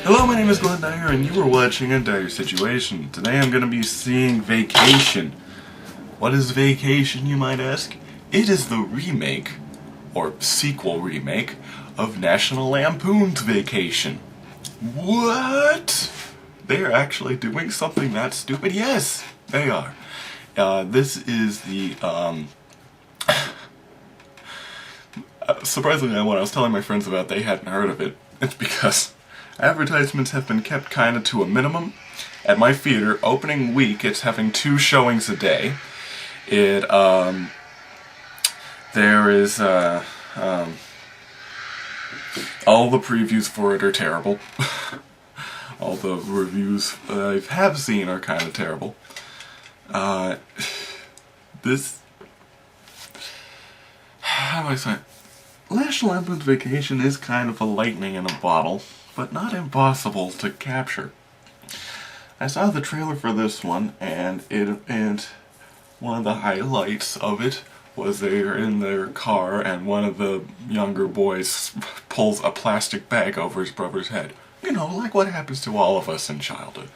Hello, my name is Glenn Dyer, and you are watching a Dyer-Situation. Today I'm going to be seeing Vacation. What is Vacation, you might ask? It is the remake, or sequel remake, of National Lampoon's Vacation. What? They're actually doing something that stupid? Yes, they are. This is the, surprisingly, when I was telling my friends about it, they hadn't heard of it. It's because advertisements have been kept kind of to a minimum. At my theater, opening week, it's having 2 showings a day. There is, all the previews for it are terrible. All the reviews I have seen are kind of terrible. How do I say it? National Lampoon's Vacation is kind of a lightning in a bottle, but not impossible to capture. I saw the trailer for this one, and one of the highlights of it was they're in their car and one of the younger boys pulls a plastic bag over his brother's head. You know, like what happens to all of us in childhood.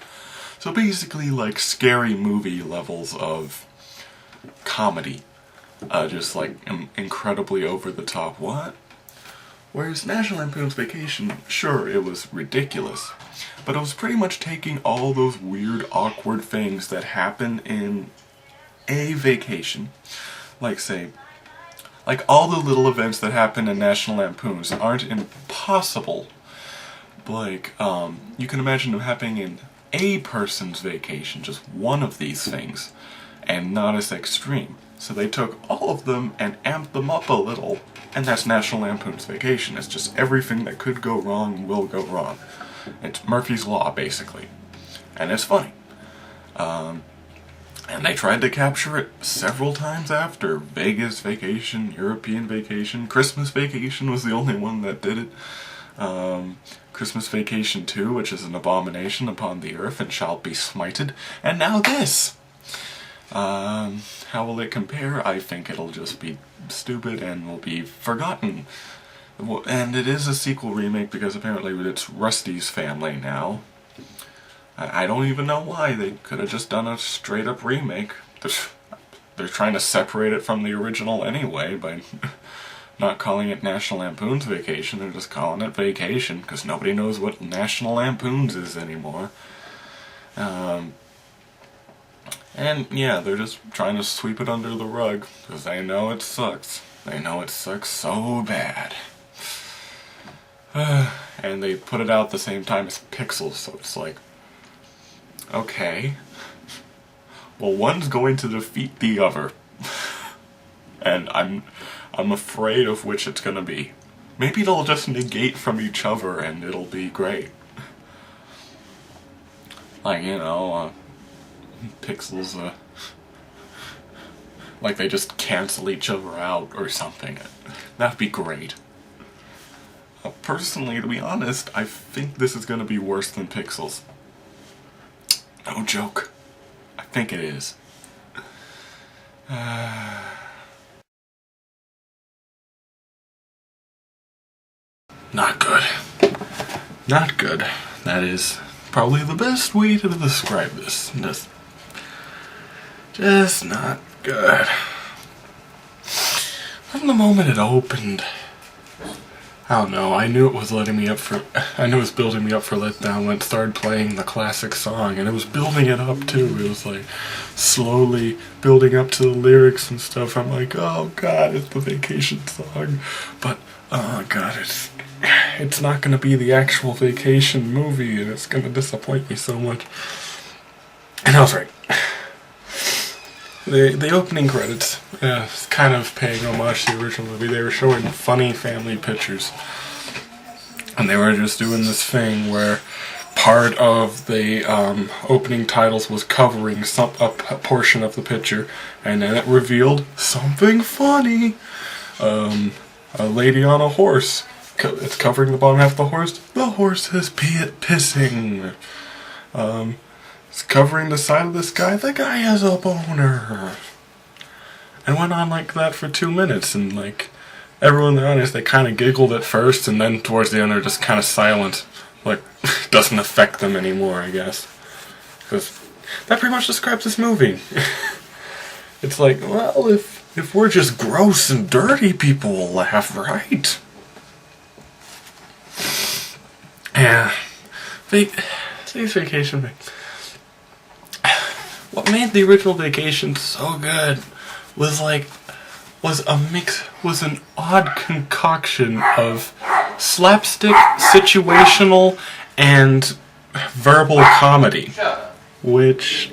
So basically like scary movie levels of comedy. Just like incredibly over the top. What? Whereas National Lampoon's Vacation, sure, it was ridiculous, but it was pretty much taking all those weird, awkward things that happen in a vacation, like say, like all the little events that happen in National Lampoon's aren't impossible. Like, you can imagine them happening in a person's vacation, just one of these things, and not as extreme. So they took all of them and amped them up a little, and that's National Lampoon's Vacation. It's just everything that could go wrong will go wrong. It's Murphy's Law, basically. And it's funny. And they tried to capture it several times after. Vegas Vacation, European Vacation, Christmas Vacation was the only one that did it. Christmas Vacation 2, which is an abomination upon the earth and shall be smited. And now this! How will it compare? I think it'll just be stupid and will be forgotten. And it is a sequel remake because apparently it's Rusty's family now. I don't even know why. They could have just done a straight up remake. They're trying to separate it from the original anyway by not calling it National Lampoon's Vacation. They're just calling it Vacation because nobody knows what National Lampoon's is anymore. And yeah, they're just trying to sweep it under the rug, because they know it sucks. They know it sucks so bad. And they put it out at the same time as Pixels, so it's like, okay. Well, one's going to defeat the other. And I'm afraid of which it's gonna be. Maybe they'll just negate from each other and it'll be great. Like, you know, Pixels, like they just cancel each other out or something. That'd be great. Personally, to be honest, I think this is gonna be worse than Pixels. No joke. I think it is. Not good. Not good. That is probably the best way to describe this. Just not good. From the moment it opened, I don't know, I knew it was building me up for letdown when it started playing the classic song, and it was building it up too. It was like slowly building up to the lyrics and stuff. I'm like, oh god, it's the Vacation song. But, oh god, it's not gonna be the actual Vacation movie, and it's gonna disappoint me so much. And I was right. The opening credits, kind of paying homage to the original movie. They were showing funny family pictures. And they were just doing this thing where part of the opening titles was covering a portion of the picture. And then it revealed something funny. A lady on a horse. It's covering the bottom half of the horse. The horse is pissing. It's covering the side of this guy. The guy has a boner. And went on like that for 2 minutes, and like everyone in the audience, they kind of giggled at first, and then towards the end they're just kind of silent. like, doesn't affect them anymore, I guess. Because that pretty much describes this movie. It's like, well, if we're just gross and dirty, people will laugh, right? Yeah. Vacation. What made the original Vacation so good was an odd concoction of slapstick, situational, and verbal comedy, which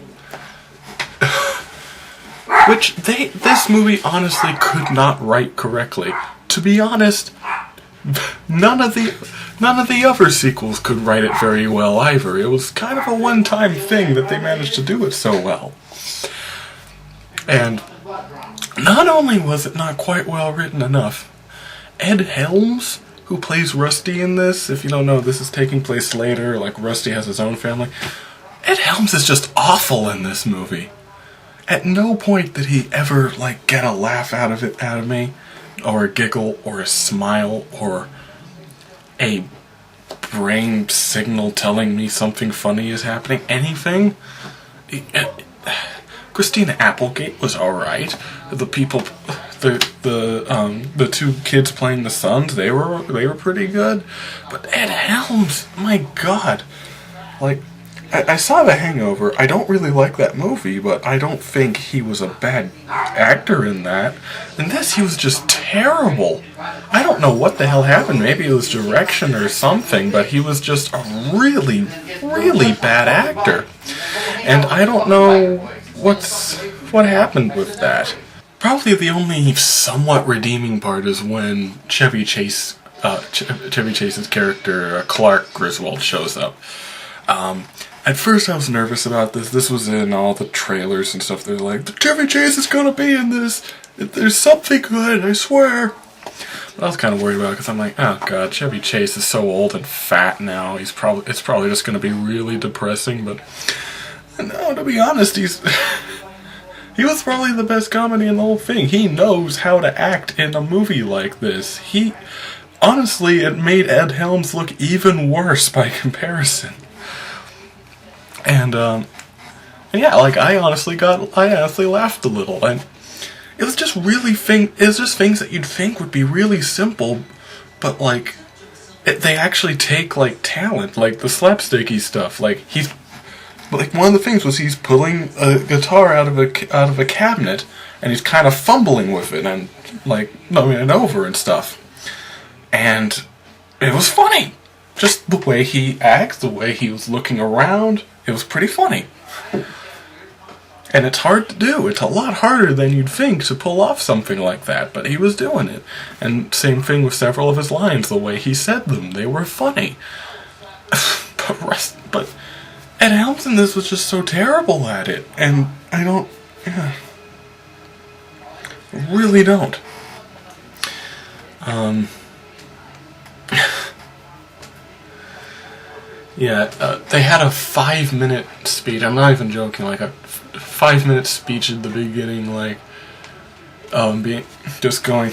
this movie honestly could not write correctly. To be honest, none of the other sequels could write it very well either. It was kind of a one-time thing that they managed to do it so well. And not only was it not quite well written enough, Ed Helms, who plays Rusty in this, if you don't know, this is taking place later, like Rusty has his own family. Ed Helms is just awful in this movie. At no point did he ever, like, get a laugh out of me, or a giggle, or a smile, or a brain signal telling me something funny is happening. Anything. Christina Applegate was alright. The people, the two kids playing the sons, they were pretty good. But Ed Helms, my God, like, I saw The Hangover. I don't really like that movie, but I don't think he was a bad actor in that. In this, he was just terrible. I don't know what the hell happened. Maybe it was direction or something, but he was just a really, really bad actor. And I don't know what happened with that. Probably the only somewhat redeeming part is when Chevy Chase's character, Clark Griswold, shows up. At first I was nervous about this. This was in all the trailers and stuff. They're like, the Chevy Chase is gonna be in this. There's something good, I swear. But I was kind of worried about it because I'm like, oh God, Chevy Chase is so old and fat now. It's probably just gonna be really depressing. But no, to be honest, he was probably the best comedy in the whole thing. He knows how to act in a movie like this. Honestly, it made Ed Helms look even worse by comparison. And yeah, like I honestly laughed a little, and it was just things that you'd think would be really simple, but like they actually take like talent, like the slapsticky stuff. Like one of the things was he's pulling a guitar out of a cabinet, and he's kind of fumbling with it and like moving it over and stuff, and it was funny. Just the way he acts, the way he was looking around. It was pretty funny. And it's hard to do. It's a lot harder than you'd think to pull off something like that, but he was doing it. And same thing with several of his lines, the way he said them. They were funny. But Ed Helms in this was just so terrible at it. And I really don't. Yeah, they had a 5-minute speech. I'm not even joking. Like a 5-minute speech at the beginning, like just going,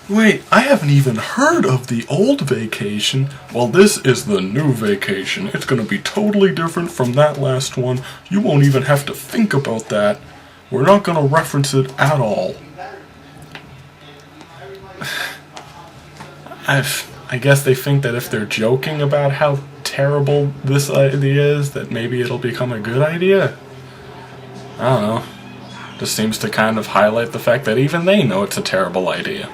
wait, I haven't even heard of the old Vacation. Well, this is the new Vacation. It's gonna be totally different from that last one. You won't even have to think about that. We're not gonna reference it at all. I guess they think that if they're joking about how terrible this idea is, that maybe it'll become a good idea. I don't know. Just seems to kind of highlight the fact that even they know it's a terrible idea.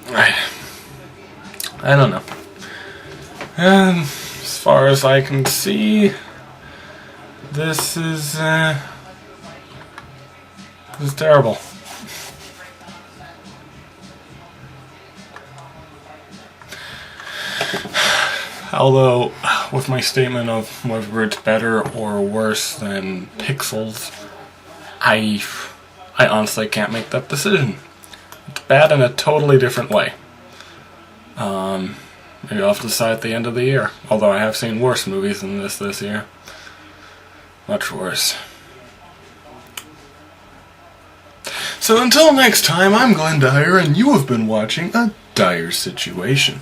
I don't know. And as far as I can see, this is terrible. Although, with my statement of whether it's better or worse than Pixels, I honestly can't make that decision. It's bad in a totally different way. Maybe I'll have to decide at the end of the year. Although I have seen worse movies than this year. Much worse. So until next time, I'm Glenn Dyer, and you have been watching A Dire Situation.